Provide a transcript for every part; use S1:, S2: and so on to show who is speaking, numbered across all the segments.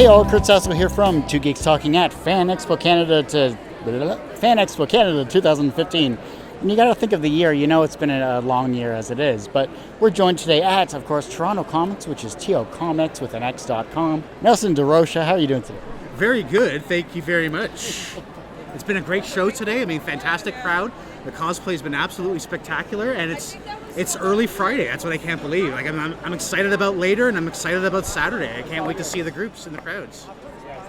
S1: Hey all, Kurt Sasso here from Two Geeks Talking at Fan Expo Canada 2015. And you got to think of the year, you know it's been a long year as it is, but we're joined today at, of course, Toronto Comix, which is TO Comics with an X.com. Nelson Durocher, how are you doing today?
S2: Very good, thank you very much. It's been a great show today. I mean, fantastic crowd. The cosplay has been absolutely spectacular, and it's early Friday. That's what I can't believe. Like I'm excited about later, and I'm excited about Saturday. I can't wait to see the groups and the crowds.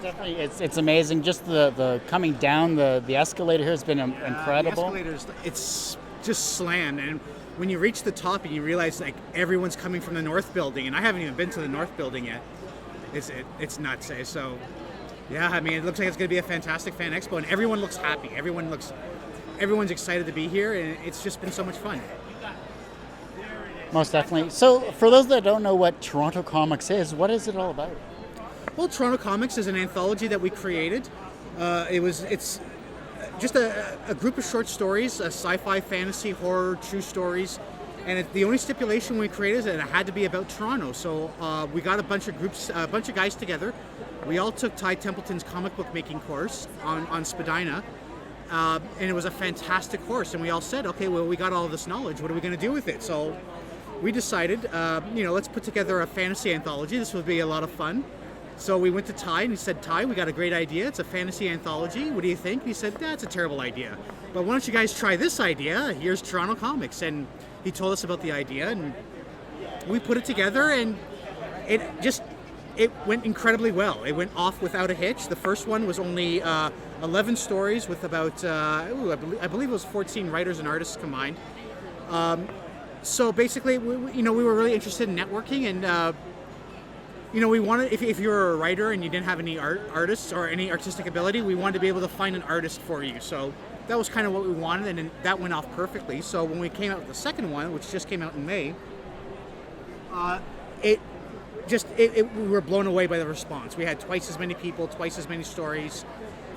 S1: Definitely, it's amazing. Just the coming down the escalator here has been incredible.
S2: The escalators, it's just slammed, and when you reach the top and you realize like everyone's coming from the north building, and I haven't even been to the north building yet. It's nuts. So yeah, I mean, it looks like it's going to be a fantastic fan expo, and everyone looks happy. Everyone's excited to be here, and it's just been so much fun.
S1: Most definitely. So, for those that don't know what Toronto Comix is, what is it all about?
S2: Well, Toronto Comix is an anthology that we created. It's just a group of short stories, sci-fi, fantasy, horror, true stories, and the only stipulation we created is that it had to be about Toronto. So we got a bunch of guys together. We all took Ty Templeton's comic book making course on Spadina. And it was a fantastic course, and we all said, okay, well, we got all this knowledge, what are we going to do with it? So we decided, let's put together a fantasy anthology. This would be a lot of fun. So we went to Ty, and he said, Ty, we got a great idea. It's a fantasy anthology. What do you think? He said, that's a terrible idea. But why don't you guys try this idea? Here's Toronto Comix. And he told us about the idea, and we put it together, and it went incredibly well. It went off without a hitch. The first one was only 11 stories with about, I believe it was 14 writers and artists combined. So basically, we were really interested in networking, and we wanted, if you were a writer and you didn't have any artists or any artistic ability, we wanted to be able to find an artist for you. So that was kind of what we wanted, and that went off perfectly. So when we came out with the second one, which just came out in May, we were blown away by the response. We had twice as many people, twice as many stories.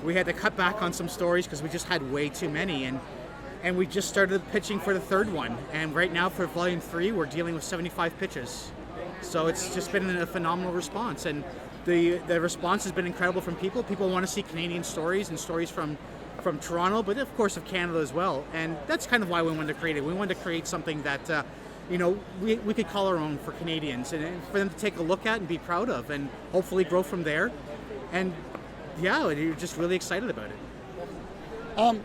S2: We had to cut back on some stories because we just had way too many, and we just started pitching for the third one. And right now for Volume 3, we're dealing with 75 pitches. So it's just been a phenomenal response, and the response has been incredible from people. People want to see Canadian stories and stories from Toronto, but of course of Canada as well. And that's kind of why we wanted to create it. We wanted to create something that we could call our own for Canadians, and for them to take a look at and be proud of, and hopefully grow from there. And yeah, you're just really excited about it.
S1: I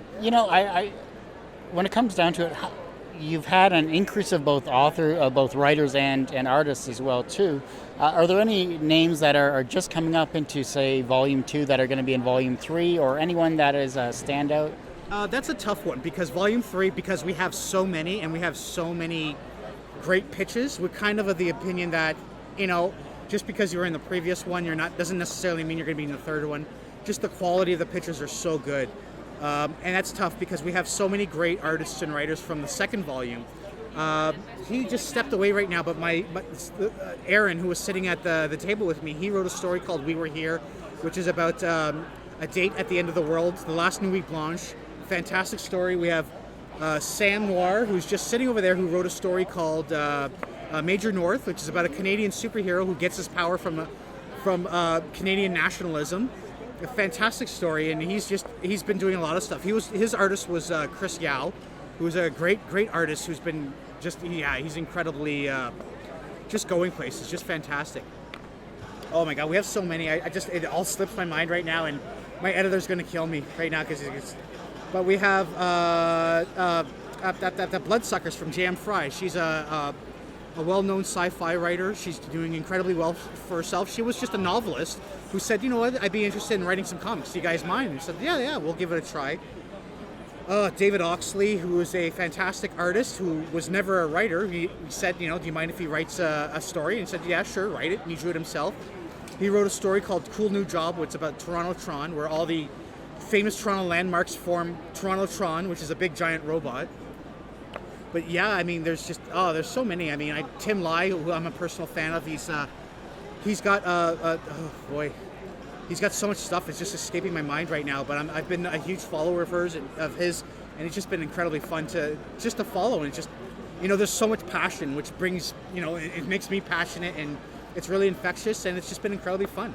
S1: when it comes down to it, you've had an increase of both both writers and artists as well too. Are there any names that are just coming up into, say, Volume 2 that are going to be in Volume 3, or anyone that is a standout?
S2: That's a tough one, because Volume 3, because we have so many, and we have so many great pitches, we're kind of the opinion that, just because you were in the previous one, doesn't necessarily mean you're going to be in the third one. Just the quality of the pitches are so good. And that's tough because we have so many great artists and writers from the second volume. He just stepped away right now, but Aaron, who was sitting at the table with me, he wrote a story called We Were Here, which is about a date at the end of the world, the last Nuit Blanche. Fantastic story. We have Sam Noir, who's just sitting over there, who wrote a story called Major North, which is about a Canadian superhero who gets his power from Canadian nationalism. A fantastic story, and he's been doing a lot of stuff. His artist was Chris Yao, who's a great artist who's been he's incredibly just going places, just fantastic. Oh my God, we have so many. It all slips my mind right now, and my editor's going to kill me right now but we have the Bloodsuckers from J.M. Fry. She's a well-known sci-fi writer. She's doing incredibly well for herself. She was just a novelist who said, you know what, I'd be interested in writing some comics. Do you guys mind? And we said, yeah, we'll give it a try. David Oxley, who is a fantastic artist who was never a writer, he said, do you mind if he writes a story? And he said, yeah, sure, write it. And he drew it himself. He wrote a story called Cool New Job, which is about Toronto Tron, where all the famous Toronto landmarks form Toronto Tron, which is a big giant robot. But yeah, I mean, there's so many. I mean, Tim Lai, who I'm a personal fan of, he's got he's got so much stuff. It's just escaping my mind right now. But I've been a huge follower of his, and it's just been incredibly fun to follow. And there's so much passion, which brings, it makes me passionate, and it's really infectious, and it's just been incredibly fun.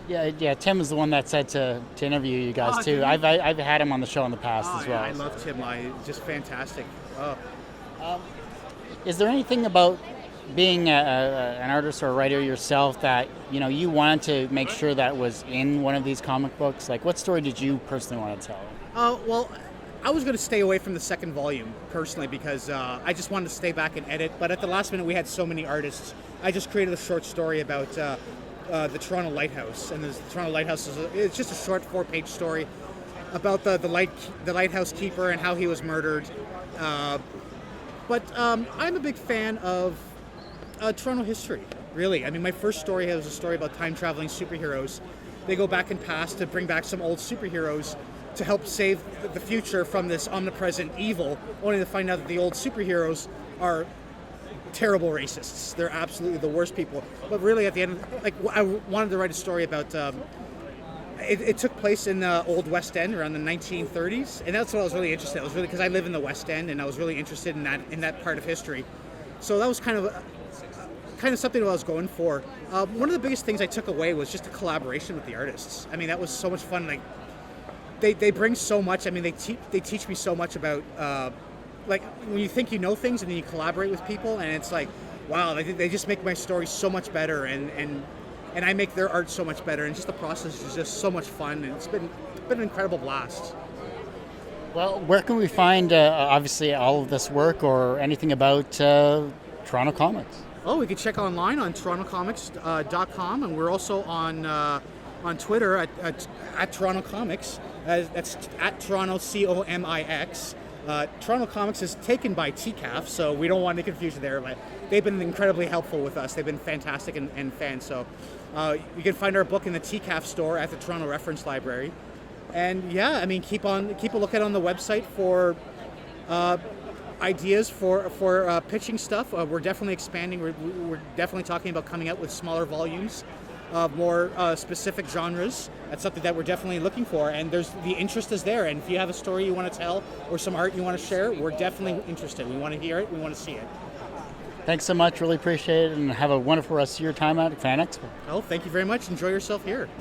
S1: Yeah. Tim is the one that said to interview you guys
S2: Oh,
S1: too.
S2: did he?
S1: I've had him on the show in the past
S2: Oh,
S1: as well.
S2: yeah, I love Tim. Just fantastic. Oh.
S1: Is there anything about being an artist or a writer yourself that you wanted to make sure that was in one of these comic books? Like, what story did you personally want to tell?
S2: Well, I was going to stay away from the second volume personally because I just wanted to stay back and edit. But at the last minute, we had so many artists. I just created a short story about the Toronto Lighthouse, and the Toronto Lighthouse it's just a short 4-page story about the lighthouse keeper and how he was murdered. But I'm a big fan of Toronto history, really. I mean, my first story was a story about time-traveling superheroes. They go back in past to bring back some old superheroes to help save the future from this omnipresent evil, only to find out that the old superheroes are terrible racists. They're absolutely the worst people. But really, at the end, I wanted to write a story about. It took place in the old West End around the 1930s, and that's what I was really interested in. I was really because I live in the West End, and I was really interested in that part of history. So that was kind of something that I was going for. One of the biggest things I took away was just the collaboration with the artists. I mean, that was so much fun. Like, they bring so much. I mean, they teach me so much about like when you think you know things and then you collaborate with people, and it's like, wow, they just make my story so much better, and I make their art so much better, and just the process is just so much fun, and it's been an incredible blast.
S1: Well, where can we find obviously all of this work or anything about Toronto Comics?
S2: Oh, we can check online on torontocomics.com, and we're also on Twitter at Toronto Comics. That's at Toronto Comix. Toronto Comics is taken by TCAF, so we don't want any confusion there, but they've been incredibly helpful with us. They've been fantastic and fans. So you can find our book in the TCAF store at the Toronto Reference Library. And yeah, I mean, keep a look at on the website for ideas for pitching stuff. We're definitely expanding. We're definitely talking about coming out with smaller volumes, more specific genres. That's something that we're definitely looking for, and the interest is there. And if you have a story you want to tell or some art you want to share, we're definitely interested. We want to hear it. We want to see it.
S1: Thanks so much. Really appreciate it, and have a wonderful rest of your time at Fan Expo.
S2: Well, thank you very much. Enjoy yourself here.